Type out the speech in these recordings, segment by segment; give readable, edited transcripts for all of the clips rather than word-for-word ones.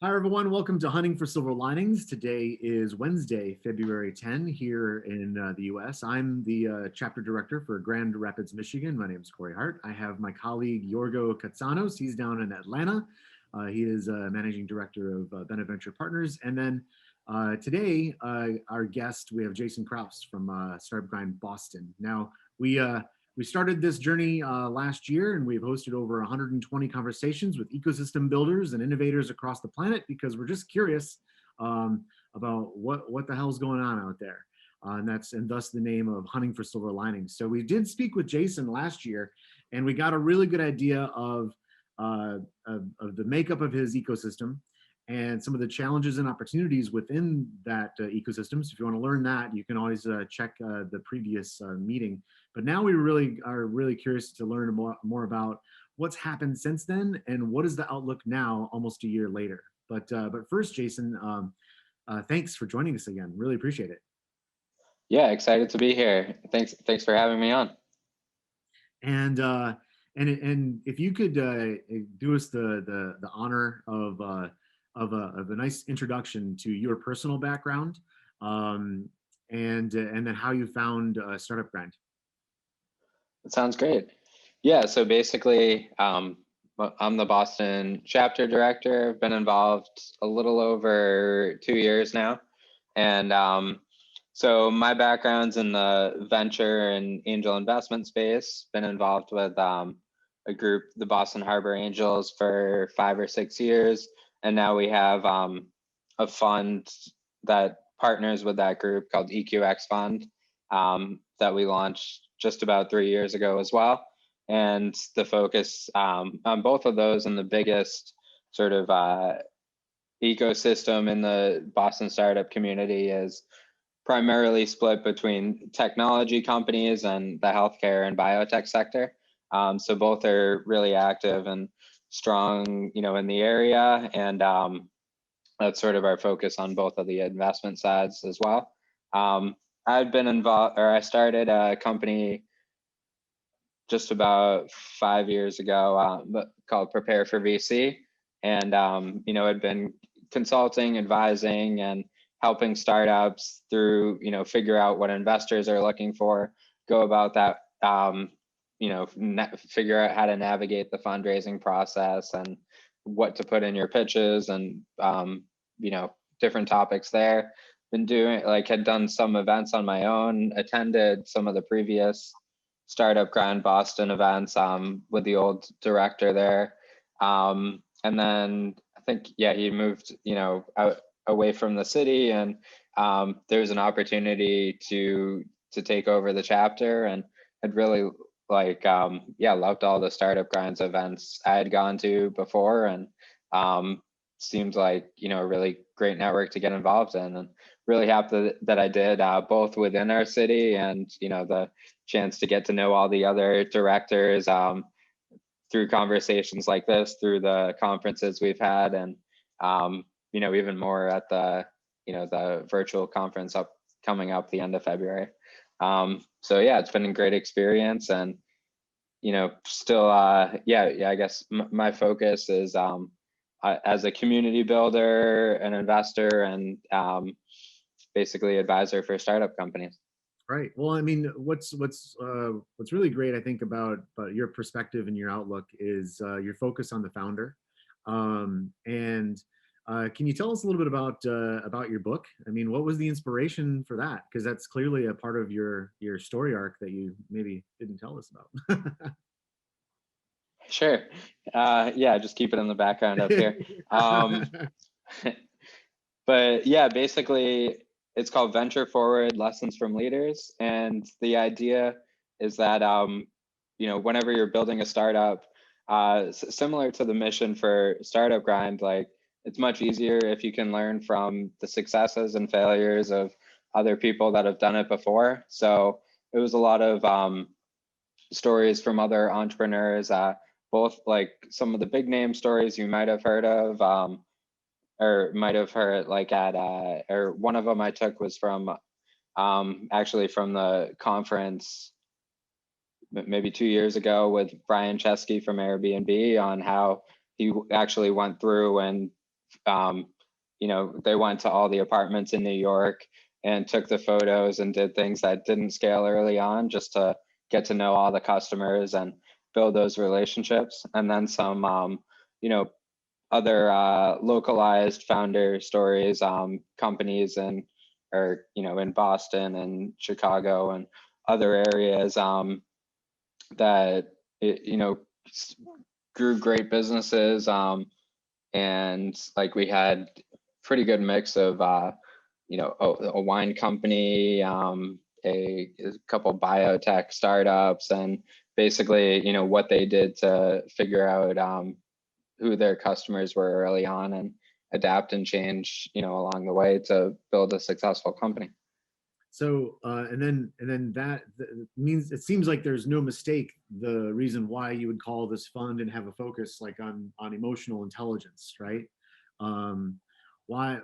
Hi, everyone. Welcome to Hunting for Silver Linings. Today is Wednesday, February 10 here in the US. I'm the chapter director for Grand Rapids, Michigan. My name is Corey Hart. I have my colleague Yorgo Katsanos. He's down in Atlanta. He is managing director of Beneventure Partners. And then today, our guest, we have Jason Kraus from Startup Grind Boston. Now, we started this journey last year, and we've hosted over 120 conversations with ecosystem builders and innovators across the planet because we're just curious about what the hell's going on out there. And thus the name of Hunting for Silver Linings. So we did speak with Jason last year, and we got a really good idea of the makeup of his ecosystem and some of the challenges and opportunities within that ecosystem. So if you want to learn that, you can always check the previous meeting. But now we really are really curious to learn more about what's happened since then and what is the outlook now, almost a year later. But first, Jason, thanks for joining us again. Really appreciate it. Yeah, excited to be here. Thanks for having me on. And if you could do us the honor of a nice introduction to your personal background, and then how you found Startup Grind. It sounds great. Yeah, so basically, I'm the Boston chapter director. I've been involved a little over 2 years now. And so my background's in the venture and angel investment space. Been involved with a group, the Boston Harbor Angels, for 5 or 6 years. And now we have a fund that partners with that group called EQX Fund that we launched just about 3 years ago as well. And the focus on both of those and the biggest sort of ecosystem in the Boston startup community is primarily split between technology companies and the healthcare and biotech sector. So both are really active and strong, in the area, and that's sort of our focus on both of the investment sides as well. I've been involved, or I started a company just about 5 years ago called Prepare for VC, and I'd been consulting, advising, and helping startups through figure out what investors are looking for, go about that, figure out how to navigate the fundraising process and what to put in your pitches, and different topics there. Been doing, had done some events on my own, attended some of the previous Startup Grind Boston events with the old director there. And then I think, he moved, out away from the city, and there was an opportunity to take over the chapter, and I'd really loved all the Startup Grinds events I had gone to before, and seemed like, a really great network to get involved in, and really happy that I did, both within our city and, the chance to get to know all the other directors through conversations like this, through the conferences we've had, and even more at the the virtual conference coming up the end of February. So yeah, it's been a great experience, and still I guess my focus is as a community builder, an investor, and basically advisor for startup companies. Right. Well, I mean, what's really great, I think, about your perspective and your outlook is your focus on the founder. And can you tell us a little bit about your book? I mean, what was the inspiration for that? Because that's clearly a part of your story arc that you maybe didn't tell us about. Sure. Just keep it in the background up here. But yeah, basically, it's called Venture Forward: Lessons from Leaders, and the idea is that whenever you're building a startup, similar to the mission for Startup Grind, it's much easier if you can learn from the successes and failures of other people that have done it before. So it was a lot of stories from other entrepreneurs, both some of the big name stories you might have heard of, or might have heard or one of them I took was from actually from the conference maybe 2 years ago with Brian Chesky from Airbnb, on how he actually went through and you know, they went to all the apartments in New York and took the photos and did things that didn't scale early on, just to get to know all the customers and build those relationships. And then some, you know, other localized founder stories, companies and, or, you know, in Boston and Chicago and other areas that, you know, grew great businesses. And like we had pretty good mix of, you know, a wine company, a couple biotech startups, and basically, you know, what they did to figure out who their customers were early on and adapt and change, you know, along the way to build a successful company. So and then that means it seems like there's no mistake the reason why you would call this fund and have a focus like on emotional intelligence, right? Um, why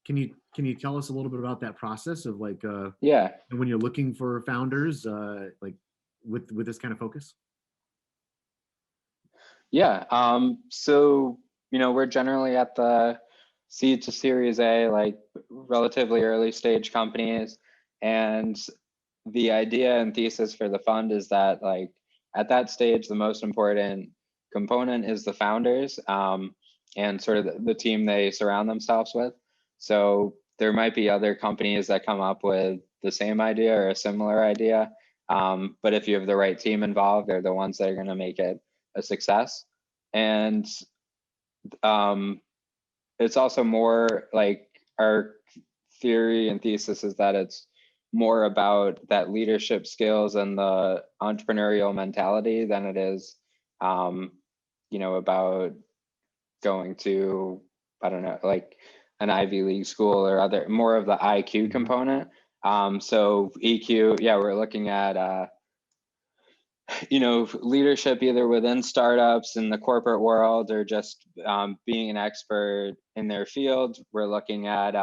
can you tell us a little bit about that process of like Yeah, when you're looking for founders like with this kind of focus? yeah. So, you know, we're generally at the seed to Series A, like relatively early stage companies. And the idea and thesis for the fund is that, like, at that stage, the most important component is the founders, and sort of the team they surround themselves with. So there might be other companies that come up with the same idea or a similar idea. But if you have the right team involved, they're the ones that are going to make it a success. And um, it's also more like our theory and thesis is that it's more about that leadership skills and the entrepreneurial mentality than it is, you know, about going to, I don't know, like an Ivy League school or other, more of the IQ component. So EQ, yeah, we're looking at, you know, leadership either within startups in the corporate world or just being an expert in their field. We're looking at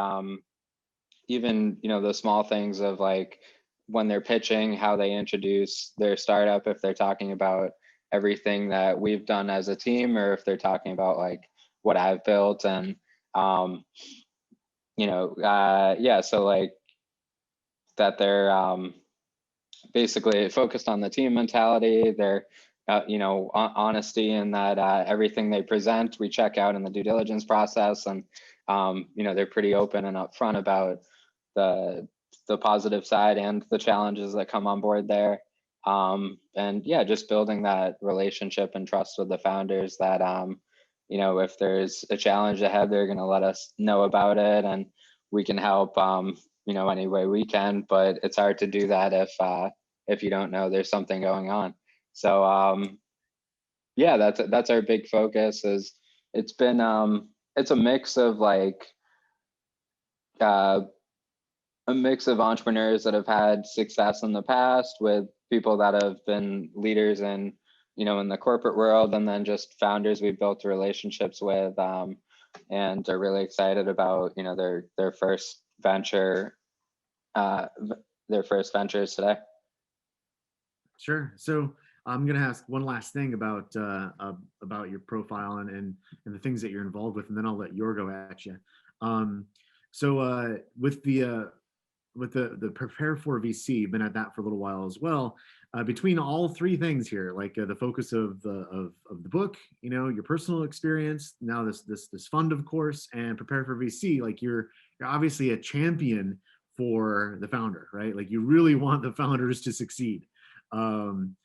even, you know, the small things of like when they're pitching, how they introduce their startup, if they're talking about everything that we've done as a team, or if they're talking about like what I've built. And you know, yeah, so like that they're basically focused on the team mentality, their you know, honesty, and that everything they present we check out in the due diligence process. And you know, they're pretty open and upfront about the positive side and the challenges that come on board there. And yeah, just building that relationship and trust with the founders that you know, if there's a challenge ahead, they're going to let us know about it, and we can help you know, any way we can. But it's hard to do that if you don't know there's something going on. So yeah, that's our big focus. Is it's been it's a mix of like uh, a mix of entrepreneurs that have had success in the past with people that have been leaders in, you know, in the corporate world, and then just founders we've built relationships with, and are really excited about, you know, their first venture, uh, their first ventures today. Sure. So I'm going to ask one last thing about your profile and the things that you're involved with, and then I'll let Yorgo at you. Um, so with the prepare for VC, been at that for a little while as well. Between all three things here, like the focus of the book, you know, your personal experience, now this fund, of course, and prepare for VC, like you're obviously a champion for the founder, right? Like you really want the founders to succeed. Um,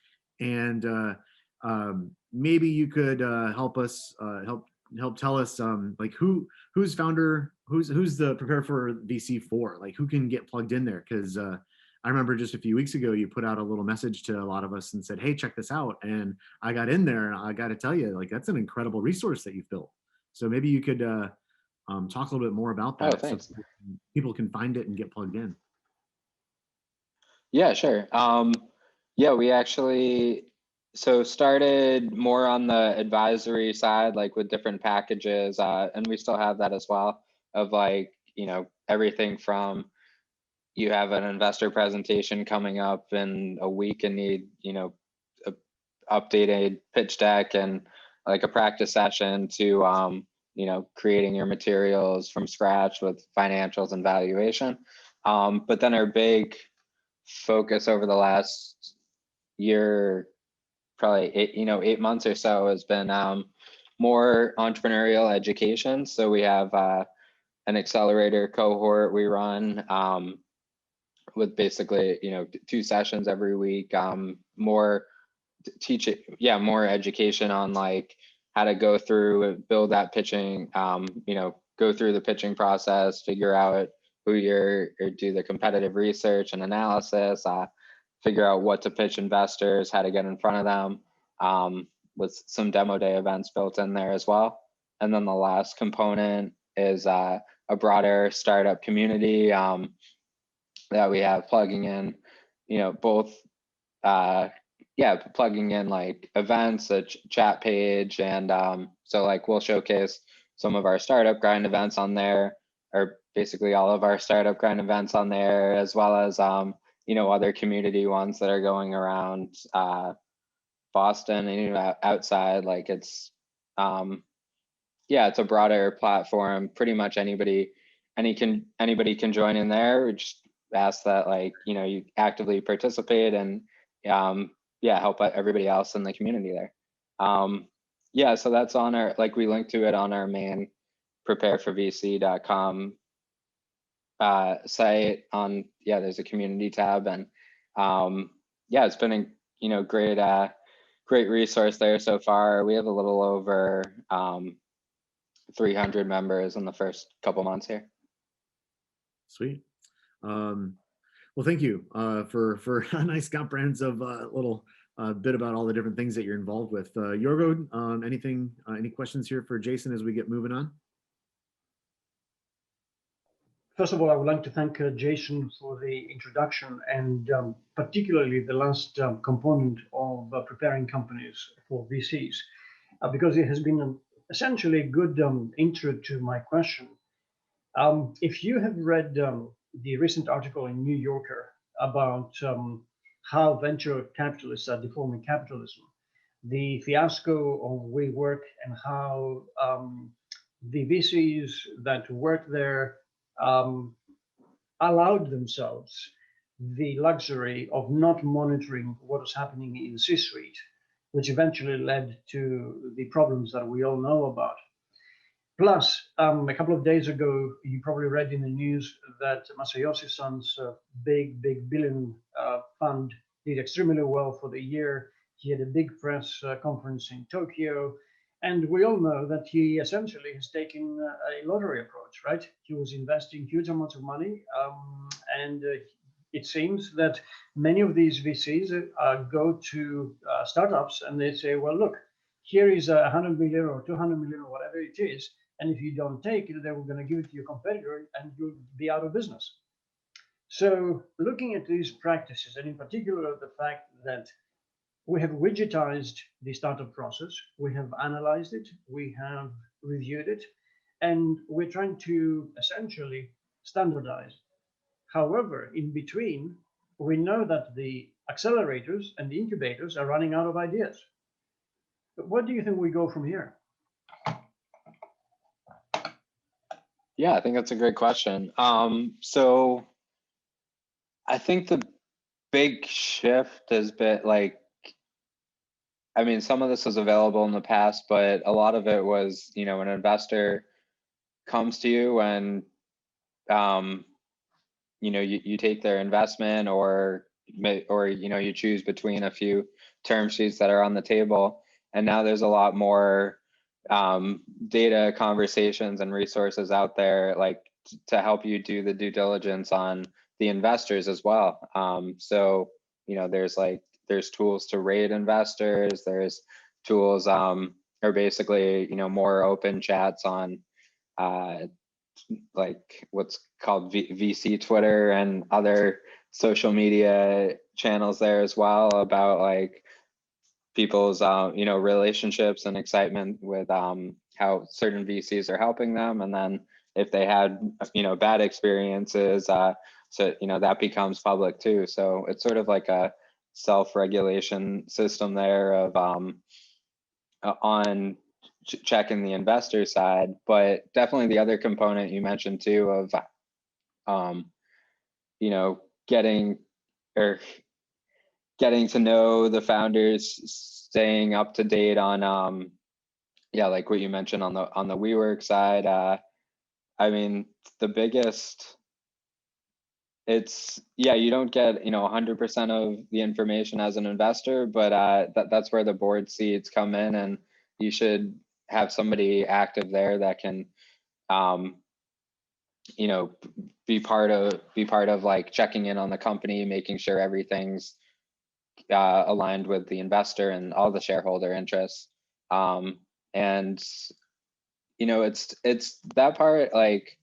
and maybe you could help us help tell us like who's founder who's the prepare for VC for, like who can get plugged in there, because I remember just a few weeks ago you put out a little message to a lot of us and said, hey, check this out, and I got in there, and I got to tell you, like that's an incredible resource that you've built. So maybe you could talk a little bit more about Oh, that so thanks. people can find it and get plugged in. Yeah, sure. Yeah, we actually so started more on the advisory side, like with different packages, and we still have that as well, of like, you know, everything from you have an investor presentation coming up in a week and need, you know, a updated pitch deck and like a practice session to creating your materials from scratch with financials and valuation. But then our big focus over the last year, probably 8 months or so, has been more entrepreneurial education. So we have an accelerator cohort we run with basically 2 sessions every week, more teaching, more education on like how to go through, build that pitching, go through the pitching process, figure out who or do the competitive research and analysis, figure out what to pitch investors, how to get in front of them, with some demo day events built in there as well. And then the last component is a broader startup community that we have, plugging in, both plugging in like events, a chat page, and so like we'll showcase some of our startup grind events on there, or basically all of our startup grind events on there, as well as other community ones that are going around Boston and outside. Like it's it's a broader platform. Pretty much anybody can join in there. We just ask that you actively participate and help everybody else in the community there. So that's on our, we link to it on our main prepareforvc.com site. On there's a community tab, and it's been a great resource there so far. We have a little over 300 members in the first couple months here. Sweet. Well, thank you for a nice comprehensive little bit about all the different things that you're involved with. Yorgo, any questions here for Jason as we get moving on? First of all, I would like to thank Jason for the introduction, and particularly the last component of preparing companies for VCs, because it has been essentially a good intro to my question. If you have read the recent article in New Yorker about how venture capitalists are deforming capitalism, the fiasco of WeWork, and how the VCs that work there allowed themselves the luxury of not monitoring what was happening in C-suite, which eventually led to the problems that we all know about. Plus, a couple of days ago, you probably read in the news that Masayoshi Son's big billion fund did extremely well for the year. He had a big press conference in Tokyo. And we all know that he essentially has taken a lottery approach, right? He was investing huge amounts of money. And it seems that many of these VCs go to startups and they say, well, look, here is 100 million or 200 million or whatever it is. And if you don't take it, then we're going to give it to your competitor and you'll be out of business. So looking at these practices, and in particular the fact that we have widgetized the startup process, we have analyzed it, we have reviewed it, and we're trying to essentially standardize. However, in between, we know that the accelerators and the incubators are running out of ideas. But where do you think we go from here? Yeah, I think that's a great question. So I think the big shift has been some of this was available in the past, but a lot of it was, an investor comes to you and, you take their investment, or you choose between a few term sheets that are on the table. And now there's a lot more data, conversations, and resources out there, to help you do the due diligence on the investors as well. So, there's tools to rate investors. There's tools, or basically, more open chats on what's called VC Twitter and other social media channels there as well, about people's relationships and excitement with how certain VCs are helping them, and then if they had bad experiences, so that becomes public too. So it's sort of like a self-regulation system there of on checking the investor side, but definitely the other component you mentioned too of, you know, getting to know the founders, staying up to date on, yeah, like what you mentioned on the WeWork side. I mean, the biggest, it's, yeah, you don't get, you know, 100% of the information as an investor, but that's where the board seats come in, and you should have somebody active there that can, you know, be part of like checking in on the company, making sure everything's aligned with the investor and all the shareholder interests. And you know, it's that part, like,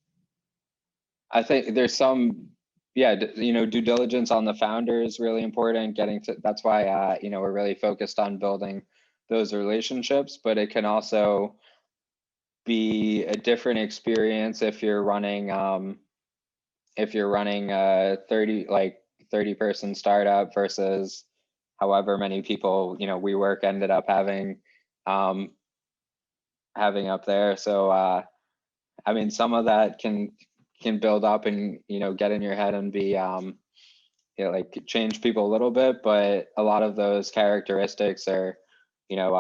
I think there's some, yeah, you know, due diligence on the founder is really important. That's why, you know, we're really focused on building those relationships, but it can also be a different experience if you're running a 30 person startup versus however many people, you know, WeWork ended up having up there. So I mean, some of that can build up and, you know, get in your head and be, you know, like change people a little bit, but a lot of those characteristics are, you know,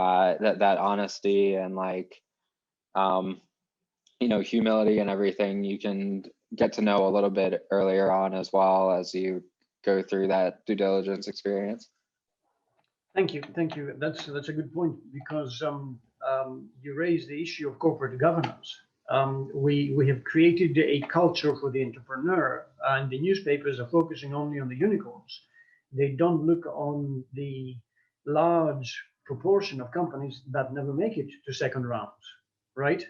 that honesty and like, you know, humility and everything, you can get to know a little bit earlier on as well as you go through that due diligence experience. Thank you. That's a good point, because you raised the issue of corporate governance. We have created a culture for the entrepreneur, and the newspapers are focusing only on the unicorns. They don't look on the large proportion of companies that never make it to second rounds, right?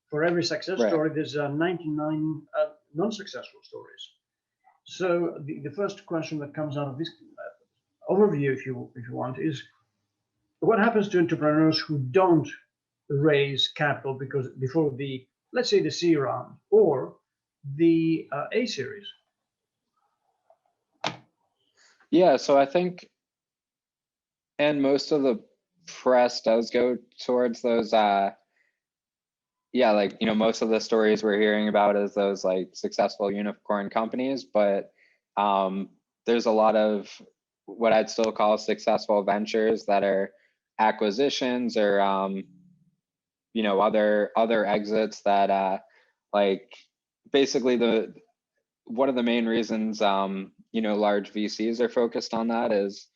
For every success Right. story, there's 99 non-successful stories. So the first question that comes out of this overview, if you want, is what happens to entrepreneurs who don't raise capital before the, let's say, the C round or the A series? Yeah, so I think, and most of the press does go towards those, yeah, like, you know, most of the stories we're hearing about is those like successful unicorn companies, but there's a lot of what I'd still call successful ventures that are acquisitions or, you know, other exits that, like, basically one of the main reasons, you know, large VCs are focused on that is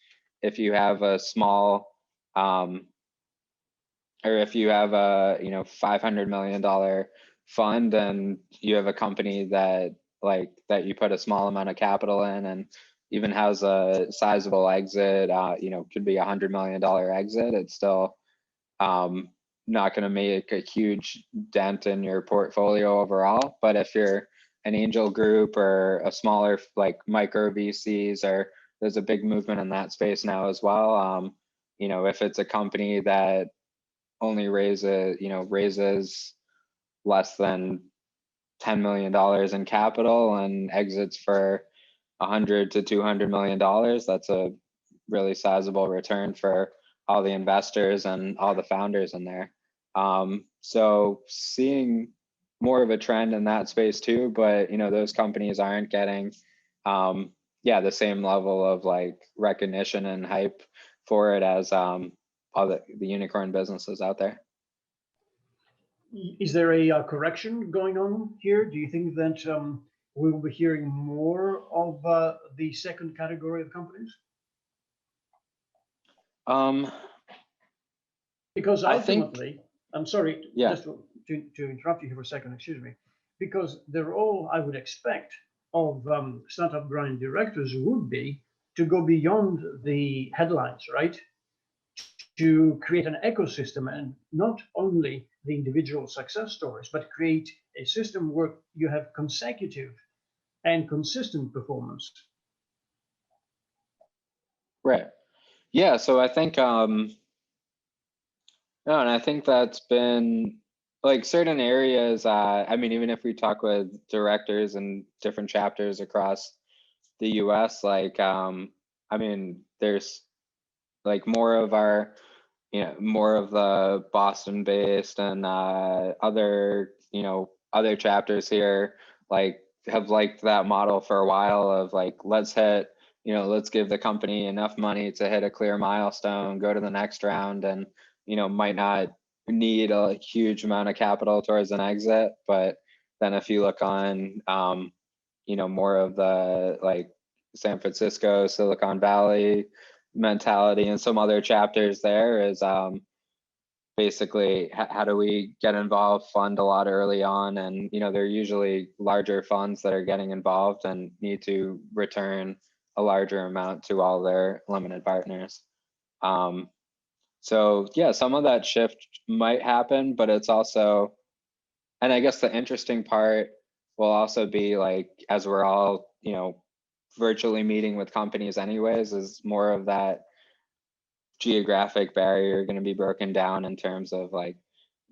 if you have a small, or if you have a, you know, $500 million fund and you have a company that you put a small amount of capital in and even has a sizable exit, you know, could be $100 million exit, it's still not going to make a huge dent in your portfolio overall. But if you're an angel group or a smaller like micro VCs, or there's a big movement in that space now as well. You know, if it's a company that only raises less than $10 million in capital and exits for $100 to $200 million, that's a really sizable return for all the investors and all the founders in there. So seeing more of a trend in that space too, but you know, those companies aren't getting the same level of like recognition and hype for it as all the unicorn businesses out there. Is there a correction going on here? Do you think that we will be hearing more of the second category of companies? Because ultimately, I'm sorry, yeah. just to interrupt you here for a second, excuse me, because the role I would expect of startup grind directors would be to go beyond the headlines, right? To create an ecosystem, and not only the individual success stories, but create a system where you have consecutive and consistent performance. Right. Yeah. So I think, no, and I think that's been like certain areas. I mean, even if we talk with directors and different chapters across the US, like, I mean, there's like more of our more of the Boston based and other, other chapters here, like have liked that model for a while of like, let's give the company enough money to hit a clear milestone, go to the next round, and, might not need a huge amount of capital towards an exit. But then if you look on, more of the like San Francisco, Silicon Valley mentality and some other chapters there is basically how do we get involved, fund a lot early on, and they're usually larger funds that are getting involved and need to return a larger amount to all their limited partners. So yeah, some of that shift might happen, but it's also, and I guess the interesting part will also be like, as we're all, virtually meeting with companies anyways, is more of that geographic barrier going to be broken down in terms of like,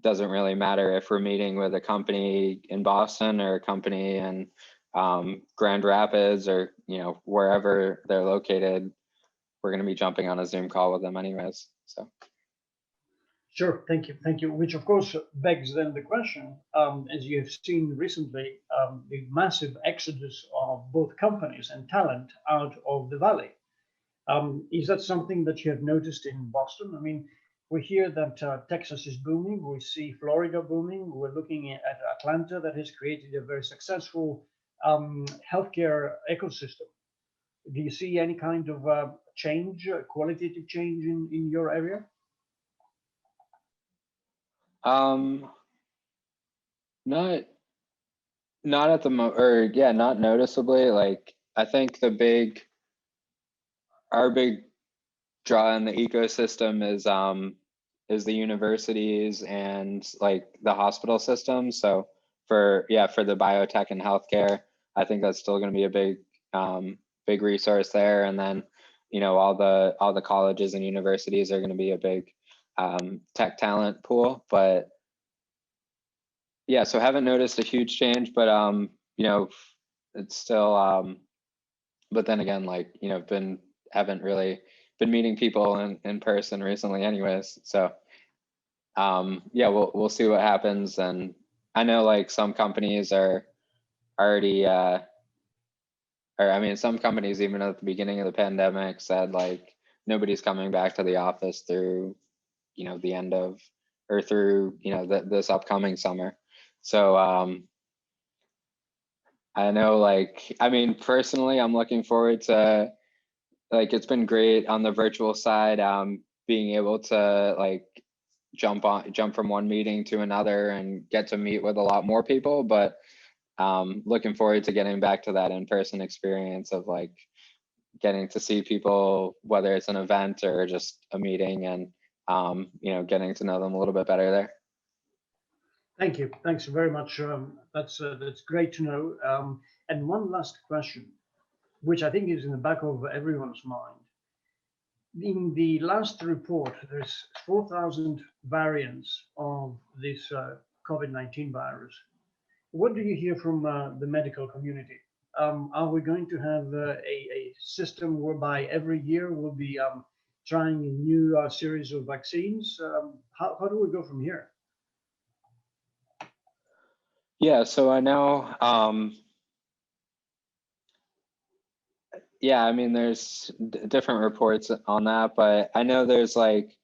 doesn't really matter if we're meeting with a company in Boston or a company in Grand Rapids or, wherever they're located, we're going to be jumping on a Zoom call with them anyways. So. Sure, thank you. Which of course begs then the question, as you have seen recently, the massive exodus of both companies and talent out of the valley. Is that something that you have noticed in Boston? I mean, we hear that Texas is booming. We see Florida booming. We're looking at Atlanta that has created a very successful healthcare ecosystem. Do you see any kind of change, qualitative change in your area? Not at the not noticeably. Like, I think our big draw in the ecosystem is the universities and like the hospital system. So for the biotech and healthcare, I think that's still going to be a big resource there. And then, all the colleges and universities are going to be a big tech talent pool. But yeah, so haven't noticed a huge change, but it's still but then again, like, haven't really been meeting people in person recently anyways. So yeah, we'll see what happens. And I know like some companies are already or I mean, some companies even at the beginning of the pandemic said like nobody's coming back to the office through the end of, or through this upcoming summer. So I know, like, I mean, personally, I'm looking forward to, like, it's been great on the virtual side, being able to like jump from one meeting to another and get to meet with a lot more people. But looking forward to getting back to that in-person experience of like getting to see people, whether it's an event or just a meeting, and getting to know them a little bit better there. Thank you. Thanks very much. That's great to know. And one last question, which I think is in the back of everyone's mind. In the last report, there's 4,000 variants of this COVID-19 virus. What do you hear from the medical community? Are we going to have a system whereby every year we'll be trying a new series of vaccines? How do we go from here? Yeah, so I know, yeah, I mean, there's different reports on that, but I know there's like,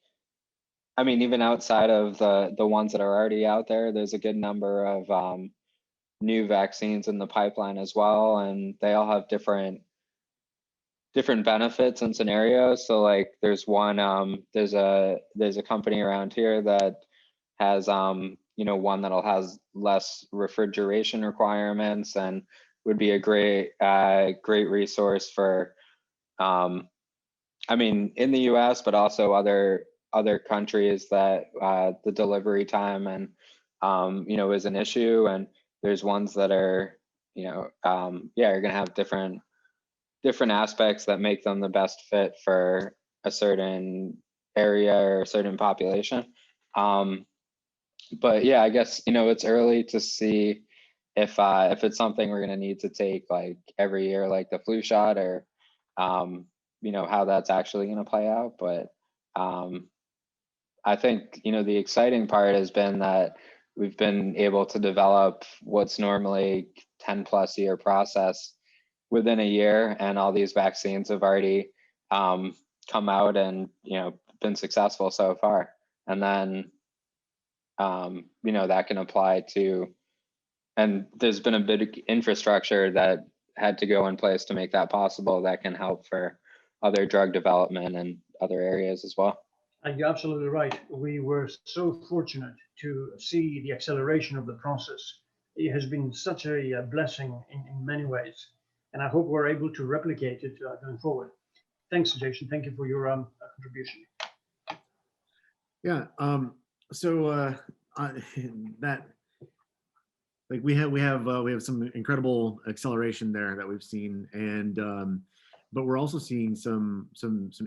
I mean, even outside of the ones that are already out there, there's a good number of new vaccines in the pipeline as well, and they all have different benefits and scenarios. So like, there's one, there's a company around here that has one that'll has less refrigeration requirements and would be a great resource for I mean, in the US, but also other countries that the delivery time and is an issue. And there's ones that are are gonna have different aspects that make them the best fit for a certain area or a certain population. But yeah, I guess it's early to see if it's something we're gonna need to take like every year, like the flu shot, or how that's actually gonna play out. But I think, the exciting part has been that we've been able to develop what's normally 10 plus year process within a year, and all these vaccines have already come out and, been successful so far. And then, that can apply to, and there's been a big infrastructure that had to go in place to make that possible that can help for other drug development and other areas as well. You're absolutely right. We were so fortunate to see the acceleration of the process. It has been such a blessing in many ways, and I hope we're able to replicate it going forward. Thanks, Jason. Thank you for your contribution. Yeah. So that, like, we have some incredible acceleration there that we've seen, and but we're also seeing some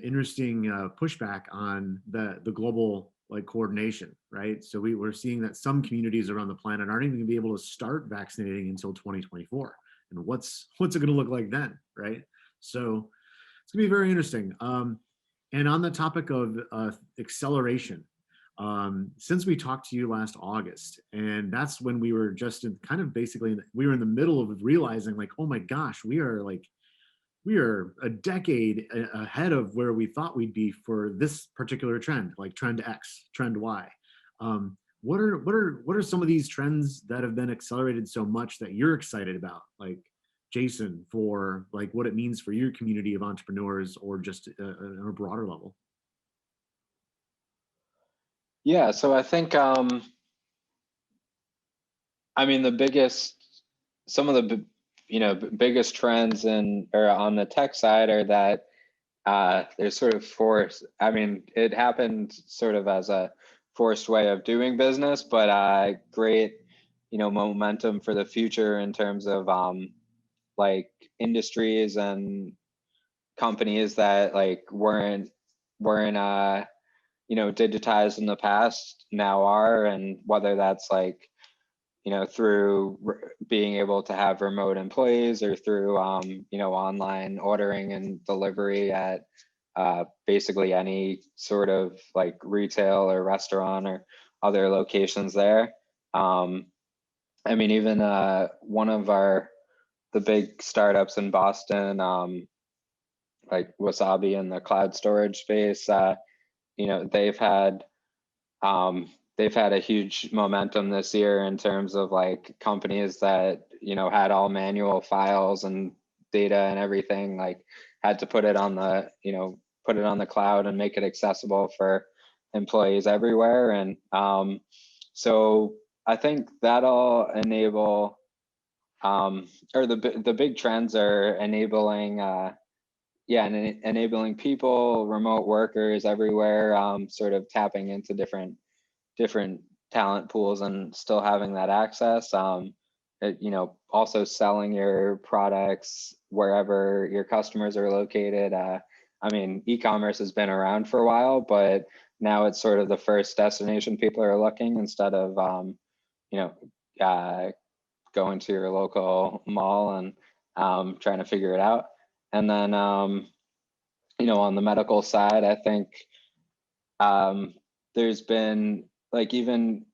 interesting pushback on the global, like, coordination, right? So we're seeing that some communities around the planet aren't even going to be able to start vaccinating until 2024, and what's it going to look like then, right? So it's going to be very interesting. And on the topic of acceleration, since we talked to you last August, and that's when we were just in kind of basically, we were in the middle of realizing, like, oh my gosh, we are a decade ahead of where we thought we'd be for this particular trend, like trend X, trend Y. What are some of these trends that have been accelerated so much that you're excited about, like, Jason, for, like, what it means for your community of entrepreneurs, or just on a broader level? Yeah, so I think, some of the biggest trends or on the tech side are that there's sort of forced. It happened sort of as a forced way of doing business, but great, momentum for the future in terms of like industries and companies that, like, weren't digitized in the past now are, and whether that's, like, through being able to have remote employees, or through online ordering and delivery at basically any sort of, like, retail or restaurant or other locations there. Even one of the big startups in Boston, like Wasabi in the cloud storage space, they've had a huge momentum this year in terms of, like, companies that had all manual files and data and everything, like, had to put it on the cloud and make it accessible for employees everywhere. And so I think that'll enable, or the big trends are enabling enabling people, remote workers everywhere, sort of tapping into different talent pools and still having that access. Also selling your products wherever your customers are located. E-commerce has been around for a while, but now it's sort of the first destination people are looking, instead of going to your local mall and trying to figure it out. And then on the medical side, I think there's been, like, even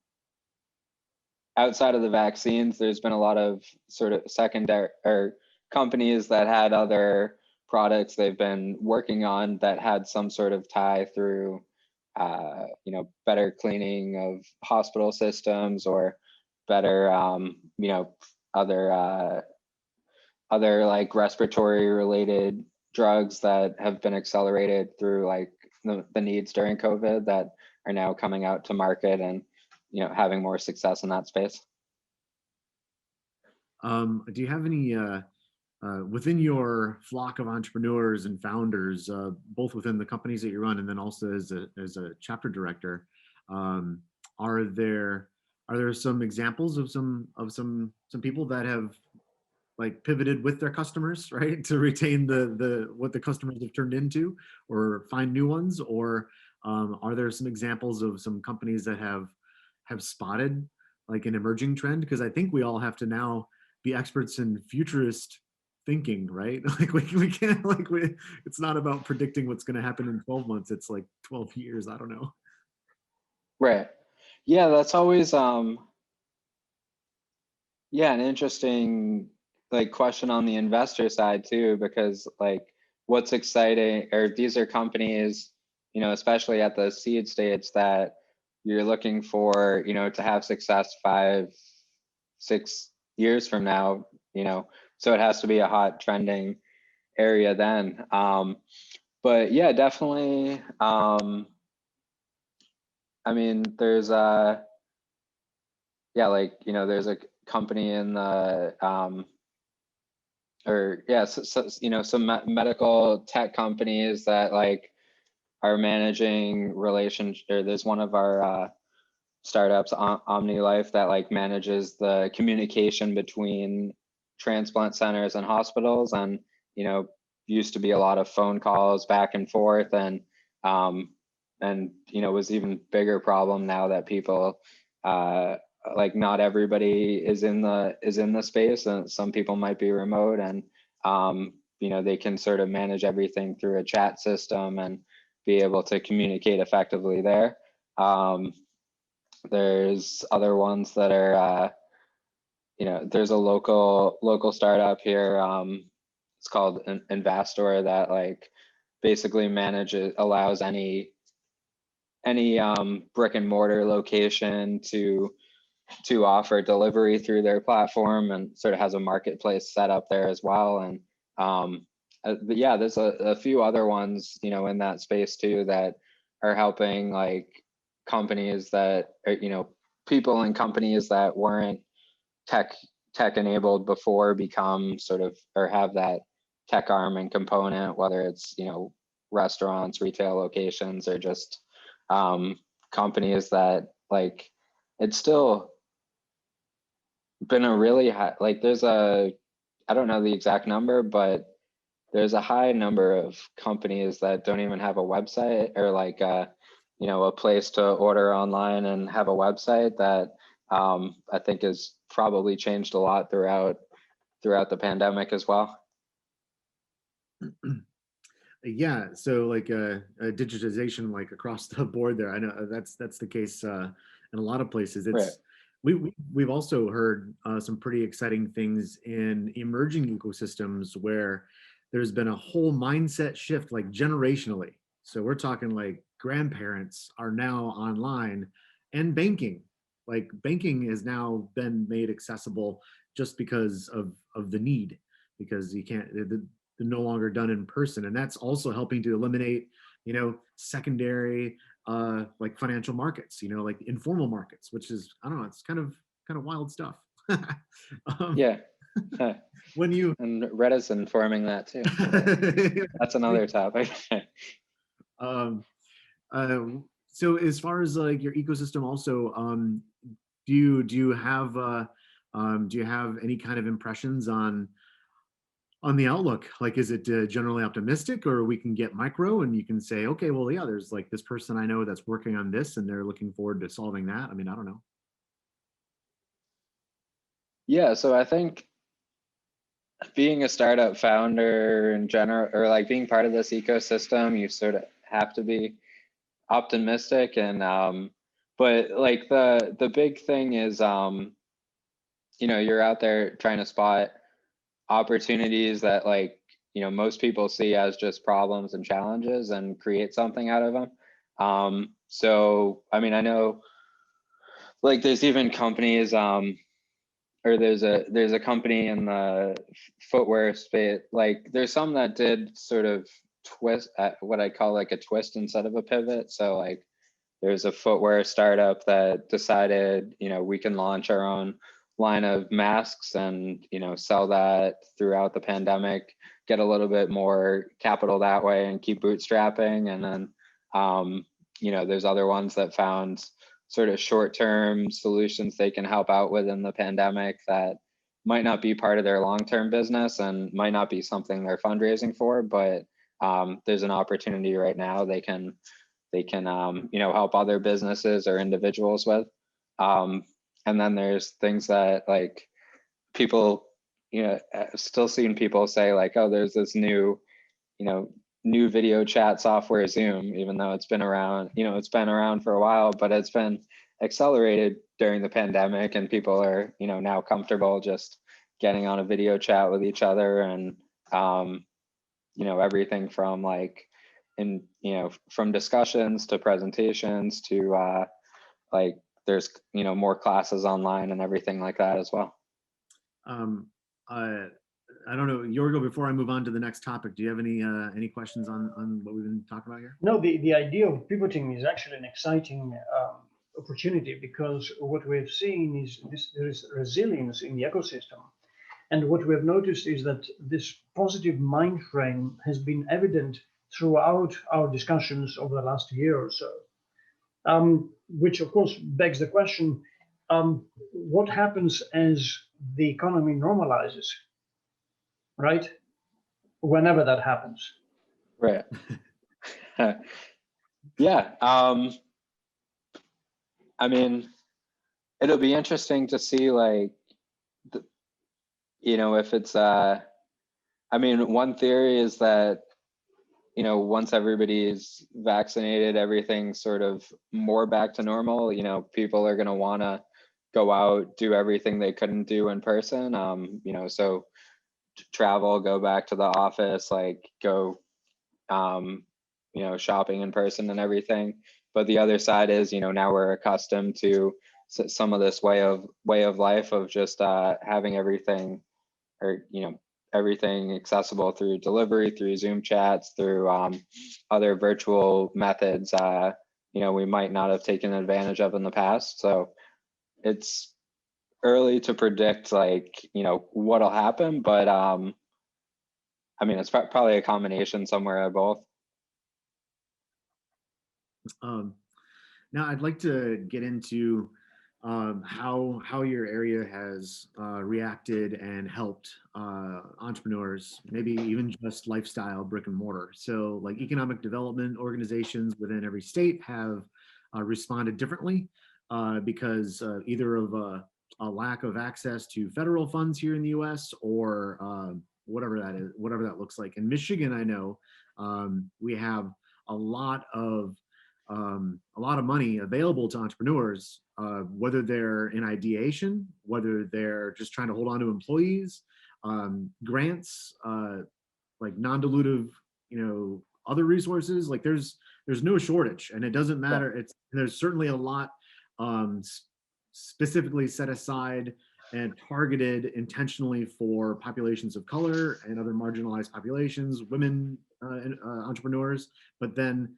outside of the vaccines, there's been a lot of sort of secondary or companies that had other products they've been working on that had some sort of tie through, better cleaning of hospital systems, or better, other like respiratory related drugs that have been accelerated through, like, the needs during COVID, that are now coming out to market and having more success in that space. Do you have any within your flock of entrepreneurs and founders, both within the companies that you run and then also as a chapter director, are there some examples of some people that have, like, pivoted with their customers, right, to retain the what the customers have turned into, or find new ones? Or are there some examples of some companies that have spotted, like, an emerging trend? Because I think we all have to now be experts in futurist thinking, right? Like, we can't, like, it's not about predicting what's going to happen in 12 months. It's like 12 years. I don't know. Right. Yeah, that's always yeah, an interesting like question on the investor side too, because like what's exciting, or these are companies, especially at the seed stage, that you're looking for, to have success 5, 6 years from now, so it has to be a hot trending area then. But yeah, definitely. I mean, there's yeah, like, there's a company in the or yeah, some medical tech companies that like are managing relations, or there's one of our startups, OmniLife, that like manages the communication between transplant centers and hospitals, and used to be a lot of phone calls back and forth, and was even bigger problem now that people like not everybody is in the space, and some people might be remote, and they can sort of manage everything through a chat system and be able to communicate effectively there. There's other ones that are there's a local startup here, it's called Investor, that like basically allows any brick and mortar location to offer delivery through their platform, and sort of has a marketplace set up there as well. And but yeah, there's a few other ones in that space too, that are helping like companies that are, people and companies that weren't tech enabled before become sort of, or have that tech arm and component, whether it's restaurants, retail locations, or just companies that like, it's still been a really high, like there's I don't know the exact number, but there's a high number of companies that don't even have a website, or like a place to order online and have a website, that I think has probably changed a lot throughout the pandemic as well. Yeah, so like digitization, like across the board there. I know that's the case in a lot of places. Right. We've also heard some pretty exciting things in emerging ecosystems where there's been a whole mindset shift, like generationally. So we're talking like grandparents are now online, and banking. Like banking has now been made accessible just because of the need, because you can't, they're no longer done in person, and that's also helping to eliminate secondary like financial markets, like informal markets, which is, I don't know, it's kind of wild stuff. Yeah. When you And Reddit's informing that too. That's another topic. um so as far as like your ecosystem also, do you have any kind of impressions on the outlook? Like, is it generally optimistic, or we can get micro and you can say, okay, well, yeah, there's like this person I know that's working on this and they're looking forward to solving that. I mean, I don't know. Yeah, so I think being a startup founder in general, or like being part of this ecosystem, you sort of have to be optimistic. And but like the big thing is you're out there trying to spot opportunities that like most people see as just problems and challenges, and create something out of them. So I mean, I know like there's even companies or there's a company in the footwear space, like there's some that did sort of twist at what I call like a twist instead of a pivot. So like there's a footwear startup that decided, we can launch our own line of masks and, sell that throughout the pandemic, get a little bit more capital that way, and keep bootstrapping. And then, there's other ones that found sort of short-term solutions they can help out with in the pandemic that might not be part of their long-term business and might not be something they're fundraising for, but there's an opportunity right now they can help other businesses or individuals with. And then there's things that like people, still seeing people say like, oh, there's this new, new video chat software Zoom, even though it's been around, it's been around for a while, but it's been accelerated during the pandemic, and people are, now comfortable just getting on a video chat with each other, and everything from like, from discussions to presentations to like there's more classes online and everything like that as well. I don't know, Yorgo, before I move on to the next topic, do you have any questions on what we've been talking about here? No, the idea of pivoting is actually an exciting opportunity, because what we've seen is there is resilience in the ecosystem. And what we have noticed is that this positive mind frame has been evident throughout our discussions over the last year or so, which of course begs the question, what happens as the economy normalizes, right? Whenever that happens. Right. Yeah. I mean, it'll be interesting to see, like, if it's, I mean, one theory is that, once everybody's vaccinated, everything's sort of more back to normal. People are going to want to go out, do everything they couldn't do in person. So travel, go back to the office, like go, shopping in person and everything. But the other side is, now we're accustomed to some of this way of life of just having everything, or everything accessible through delivery, through Zoom chats, through other virtual methods. We might not have taken advantage of in the past. So it's early to predict, like, what'll happen, but I mean, it's probably a combination somewhere of both. Now I'd like to get into how your area has reacted and helped entrepreneurs, maybe even just lifestyle brick and mortar. So like economic development organizations within every state have responded differently because either of a lack of access to federal funds here in the US, or whatever that is, whatever that looks like. In Michigan, I know we have a lot of money available to entrepreneurs, whether they're in ideation, whether they're just trying to hold on to employees, grants, like non-dilutive, other resources. Like there's no shortage, and it doesn't matter. There's certainly a lot specifically set aside and targeted intentionally for populations of color and other marginalized populations, women entrepreneurs, but then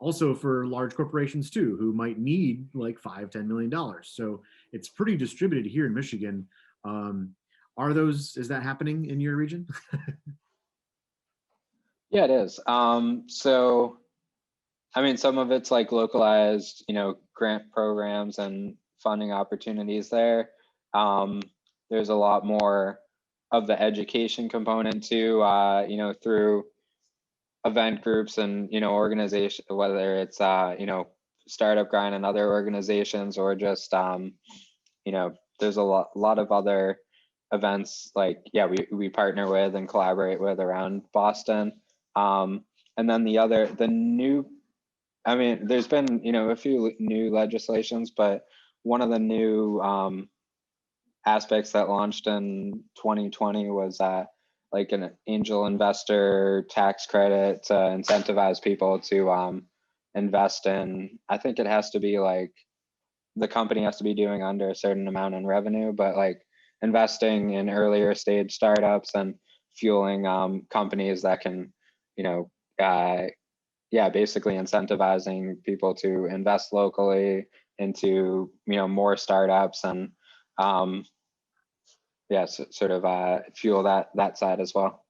also for large corporations too, who might need like $5-10 million. So it's pretty distributed here in Michigan. Is that happening in your region? Yeah, it is. So, I mean, some of it's like localized, grant programs and funding opportunities there. There's a lot more of the education component too, through event groups and, organization, whether it's, Startup Grind and other organizations, or just, there's a lot of other events, like, yeah, we partner with and collaborate with around Boston. And then I mean, there's been, a few new legislations, but one of the new aspects that launched in 2020 was like an angel investor tax credit to incentivize people to invest in, I think it has to be like, the company has to be doing under a certain amount in revenue, but like investing in earlier stage startups and fueling companies that can, basically incentivizing people to invest locally into, more startups, and sort of fuel that side as well.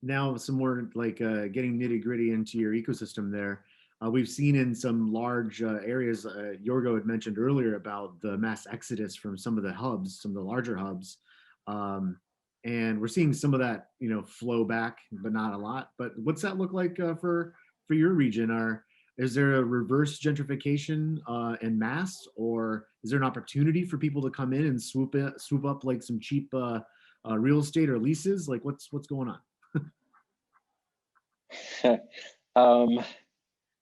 Now some more like getting nitty gritty into your ecosystem there. We've seen in some large areas, Yorgo had mentioned earlier about the mass exodus from some of the hubs, some of the larger hubs. And we're seeing some of that, flow back, but not a lot. But what's that look like for your region? Is there a reverse gentrification en masse, or is there an opportunity for people to come in and swoop up like some cheap real estate or leases? Like what's going on?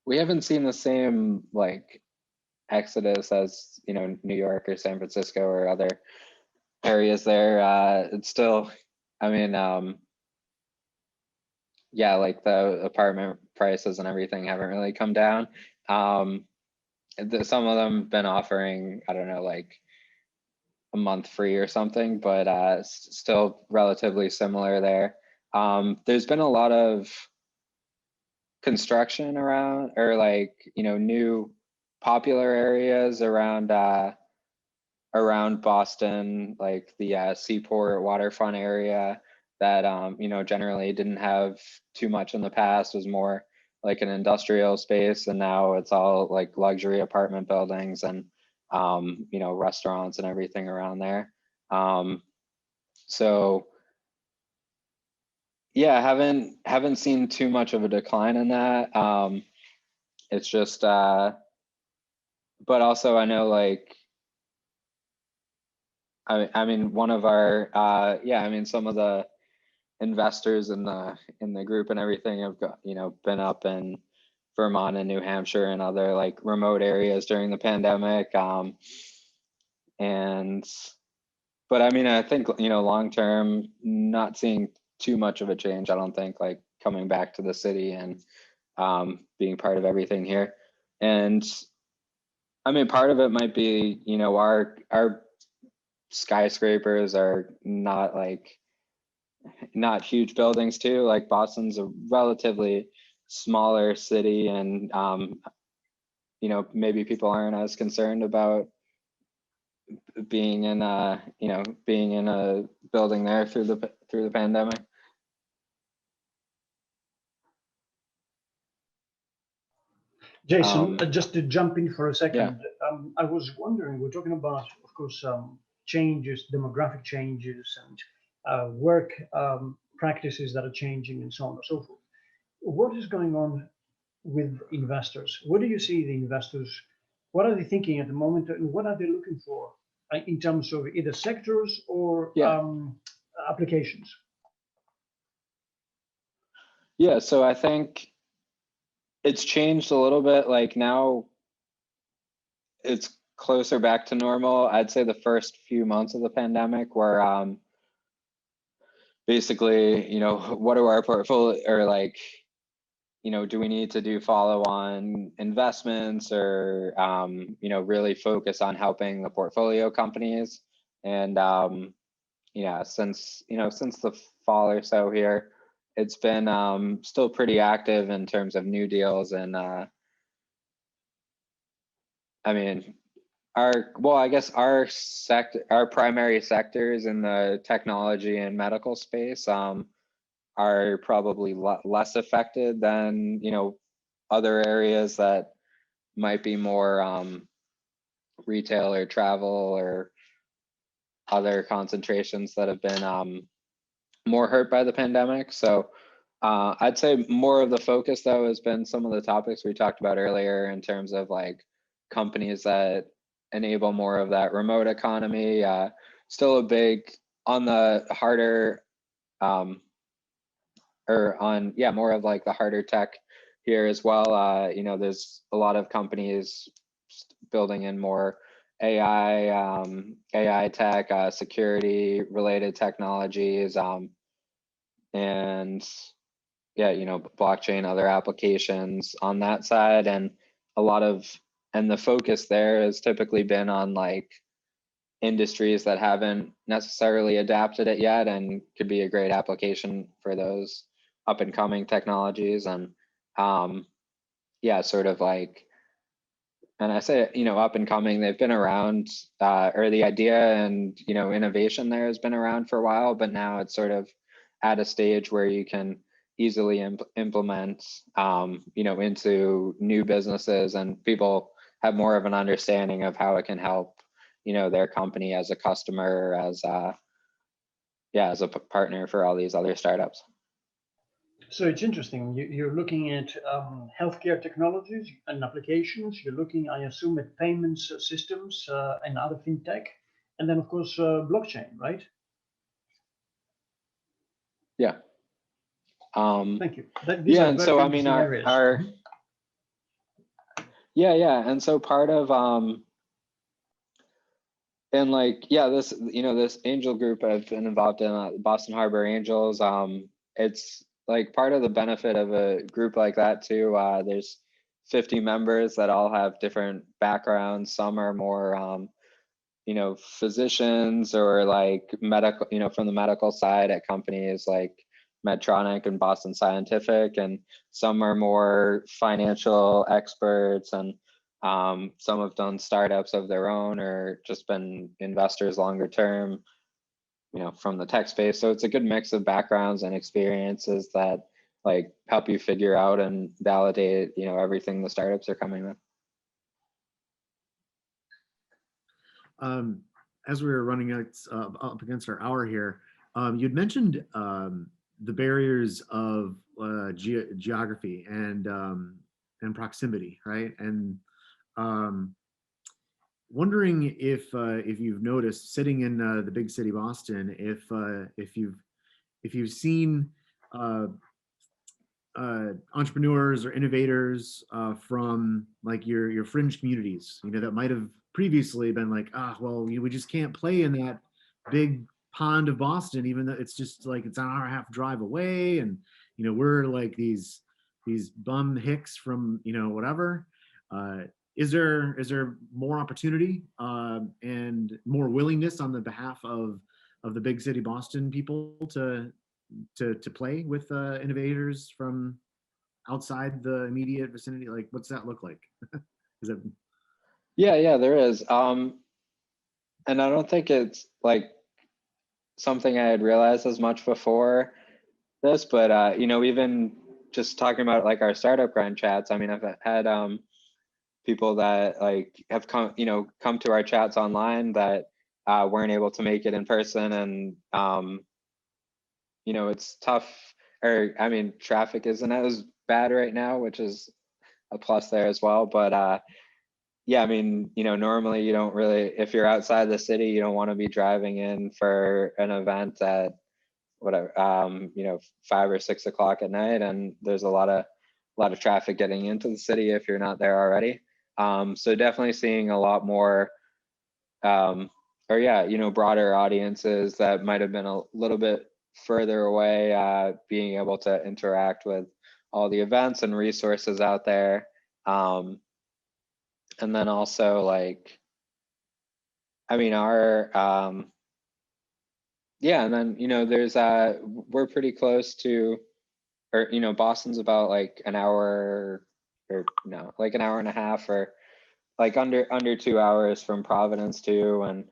We haven't seen the same like exodus as, you know, New York or San Francisco or other areas there. It's still, I mean, yeah, like the apartment prices and everything haven't really come down. Some of them been offering, I don't know, like a month free or something, but still relatively similar there. There's been a lot of construction around, or like, you know, new popular areas around around Boston, like the Seaport waterfront area that you know, generally didn't have too much in the past, was more like an industrial space, and now it's all like luxury apartment buildings and you know, restaurants and everything around there. So yeah, haven't seen too much of a decline in that. It's just but also I know, like, I mean, one of our yeah, I mean, some of the investors in the group and everything have got, you know, been up in Vermont and New Hampshire and other like remote areas during the pandemic. And but I mean, I think, you know, long term, not seeing too much of a change. I don't think, like coming back to the city and being part of everything here. And I mean, part of it might be, you know, our skyscrapers are not like, not huge buildings too. Like Boston's a relatively smaller city, and you know, maybe people aren't as concerned about being in you know, being in a building there through the pandemic. Jason, just to jump in for a second, Yeah. I was wondering, we're talking about, of course, changes, demographic changes, and work practices that are changing, and so on and so forth. What is going on with investors? What do you see the investors? What are they thinking at the moment, and what are they looking for in terms of either sectors or Yeah. applications? Yeah, so I think it's changed a little bit. Like now it's closer back to normal. I'd say the first few months of the pandemic were basically, you know, what are our portfolio, or like, you know, do we need to do follow-on investments, or you know, really focus on helping the portfolio companies. And yeah, since, you know, since the fall or so here, it's been still pretty active in terms of new deals. And I mean, well, I guess our primary sectors in the technology and medical space are probably less affected than, you know, other areas that might be more retail or travel or other concentrations that have been more hurt by the pandemic. So I'd say more of the focus, though, has been some of the topics we talked about earlier in terms of like companies that enable more of that remote economy. Still a big on the harder or on, yeah, more of like the harder tech here as well. You know, there's a lot of companies building in more AI tech, security related technologies, and yeah, you know, blockchain, other applications on that side. And a lot of, and the focus there has typically been on like industries that haven't necessarily adapted it yet and could be a great application for those up and coming technologies. And yeah, sort of like, and I say, you know, up and coming, they've been around, or the idea and, you know, innovation there has been around for a while, but now it's sort of at a stage where you can easily implement, you know, into new businesses, and people have more of an understanding of how it can help, you know, their company as a customer, as yeah, as a partner for all these other startups. So it's interesting. You're looking at healthcare technologies and applications. You're looking, I assume, at payments systems and other fintech, and then of course blockchain, right? Yeah. Thank you. These Yeah, are and very so I mean interesting areas. our yeah, and so part of and like this this angel group I've been involved in, Boston Harbor Angels. It's like part of the benefit of a group like that too. There's 50 members that all have different backgrounds. Some are more physicians or like medical, from the medical side at companies like Medtronic and Boston Scientific, and some are more financial experts, and some have done startups of their own or just been investors longer term, from the tech space. So it's a good mix of backgrounds and experiences that like help you figure out and validate, everything the startups are coming with. As we were running up against our hour here, you'd mentioned the barriers of geography and proximity, right? And wondering if you've noticed, sitting in the big city Boston, if you've seen entrepreneurs or innovators from like your fringe communities, that might have previously been like, well, we just can't play in that big pond of Boston, even though it's just like it's an hour and a half drive away, and we're like these bum hicks from whatever. Is there more opportunity and more willingness on the behalf of the big city Boston people to play with innovators from outside the immediate vicinity? Like, what's that look like? Is it? Yeah, there is. And I don't think it's like something I had realized as much before this, but even just talking about like our startup grind chats, I mean, I've had people that like have come to our chats online that weren't able to make it in person, and it's tough, or I mean, traffic isn't as bad right now, which is a plus there as well. But yeah, I mean, normally you don't really, if you're outside the city, you don't want to be driving in for an event at whatever, 5 or 6 o'clock at night, and there's a lot of traffic getting into the city if you're not there already. So definitely seeing a lot more, or yeah, broader audiences that might have been a little bit further away, being able to interact with all the events and resources out there. And then also like, I mean, our, yeah, and then, there's, we're pretty close to, or, Boston's about like an hour, or no, like an hour and a half, or like under 2 hours from Providence too. And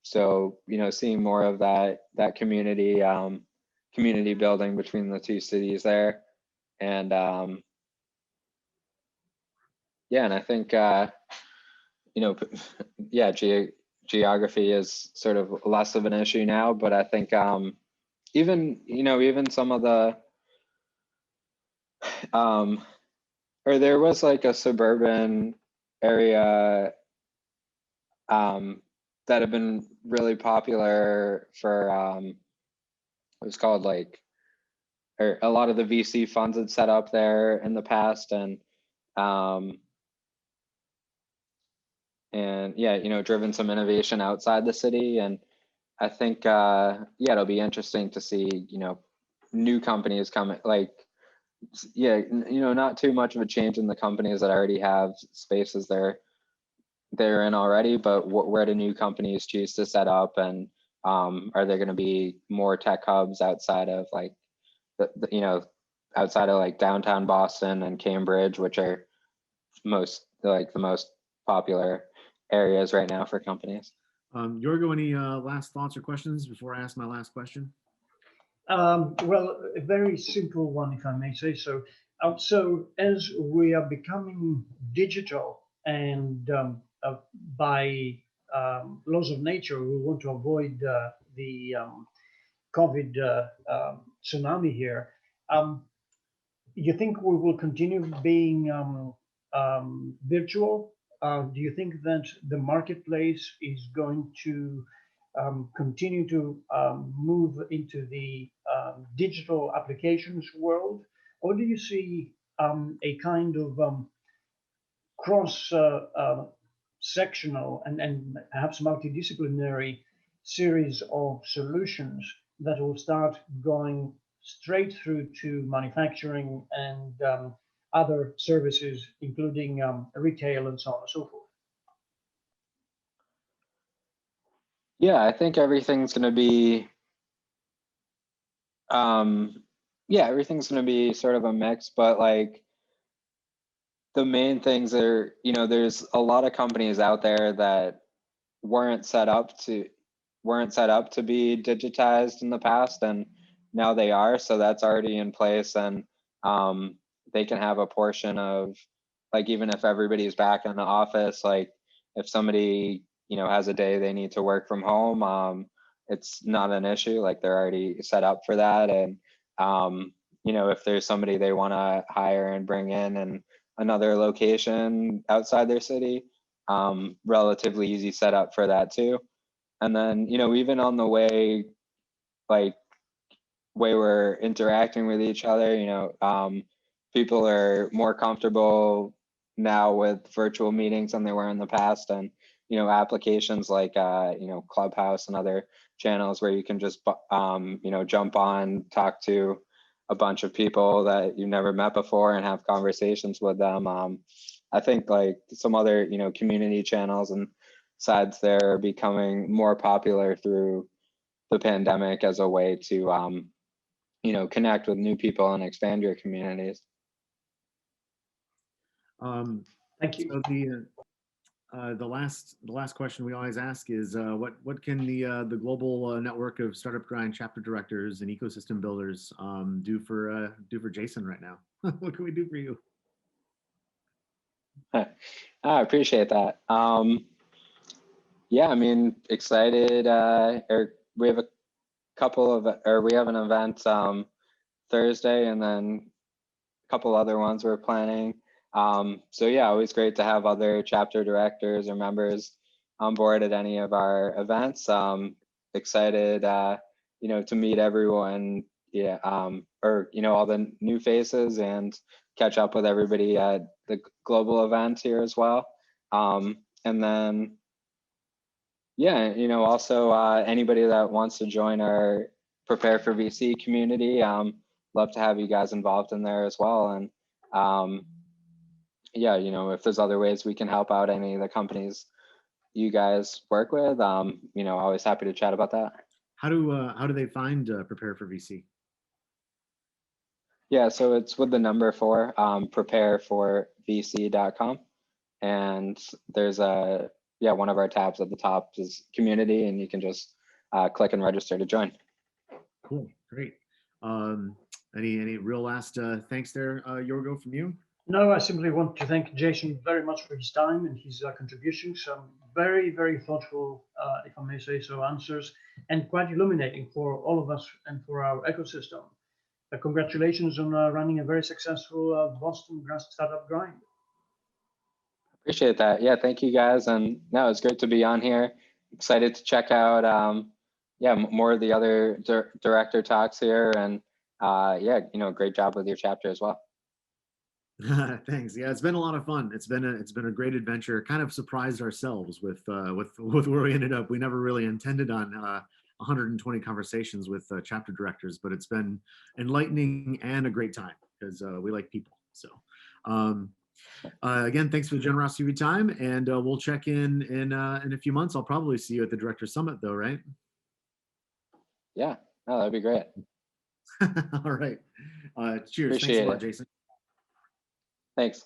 so, seeing more of that community, community building between the two cities there. And yeah, and I think, yeah, geography is sort of less of an issue now, but I think even some of the or there was like a suburban area that had been really popular for it was called like, or a lot of the VC funds had set up there in the past, and yeah, driven some innovation outside the city. And I think yeah, it'll be interesting to see new companies coming, like yeah, not too much of a change in the companies that already have spaces they're in already, but where do new companies choose to set up, and are there going to be more tech hubs outside of like outside of like downtown Boston and Cambridge, which are the most popular areas right now for companies? Yorgo, any last thoughts or questions before I ask my last question? Well, a very simple one, if I may say so. So as we are becoming digital, and by laws of nature, we want to avoid the COVID tsunami here. You think we will continue being virtual? Do you think that the marketplace is going to continue to move into the digital applications world, or do you see a kind of cross sectional and perhaps multidisciplinary series of solutions that will start going straight through to manufacturing and other services, including retail and so on and so forth? Yeah, I think everything's going to be, yeah, everything's going to be sort of a mix, but like the main things are, you know, there's a lot of companies out there that weren't set up to be digitized in the past, and now they are, so that's already in place, and they can have a portion of, like, even if everybody's back in the office, like if somebody, you know, has a day they need to work from home, it's not an issue, like they're already set up for that. And you know, if there's somebody they want to hire and bring in another location outside their city, relatively easy setup for that too. And then, you know, even on the way, like way we're interacting with each other, you know, people are more comfortable now with virtual meetings than they were in the past. And, you know, applications like, you know, Clubhouse and other channels where you can just, you know, jump on, talk to a bunch of people that you've never met before and have conversations with them. I think like some other, you know, community channels and sides there are becoming more popular through the pandemic as a way to, you know, connect with new people and expand your communities. Thank you. So the last question we always ask is what can the global network of Startup Grind chapter directors and ecosystem builders do for Jason right now? What can we do for you? I appreciate that. Yeah, I mean, excited. We have a couple of, or we have an event Thursday, and then a couple other ones we're planning. So yeah, always great to have other chapter directors or members on board at any of our events. Excited, you know, to meet everyone. Yeah, or you know, all the new faces and catch up with everybody at the global event here as well. And then, yeah, you know, also anybody that wants to join our Prepare for VC community, love to have you guys involved in there as well. And yeah, you know, if there's other ways we can help out any of the companies you guys work with, you know, always happy to chat about that. How do they find Prepare for VC? Yeah, so it's with the number 4, prepareforvc.com. And there's a, yeah, one of our tabs at the top is community, and you can just click and register to join. Cool, great. Any real last thanks there, Yorgo, from you? No, I simply want to thank Jason very much for his time and his contributions. Some very, very thoughtful, if I may say so, answers, and quite illuminating for all of us and for our ecosystem. Congratulations on running a very successful Boston Startup Grind. Appreciate that. Yeah, thank you guys. And no, it's great to be on here. Excited to check out, yeah, more of the other director talks here. And yeah, you know, great job with your chapter as well. Thanks. Yeah, it's been a lot of fun. It's been a great adventure. Kind of surprised ourselves with where we ended up. We never really intended on 120 conversations with chapter directors, but it's been enlightening and a great time because we like people. So again, thanks for the generosity of your time, and we'll check in a few months. I'll probably see you at the Director Summit, though, right? Yeah, no, that'd be great. All right. Cheers. Appreciate Thanks a lot, it. Jason. Thanks.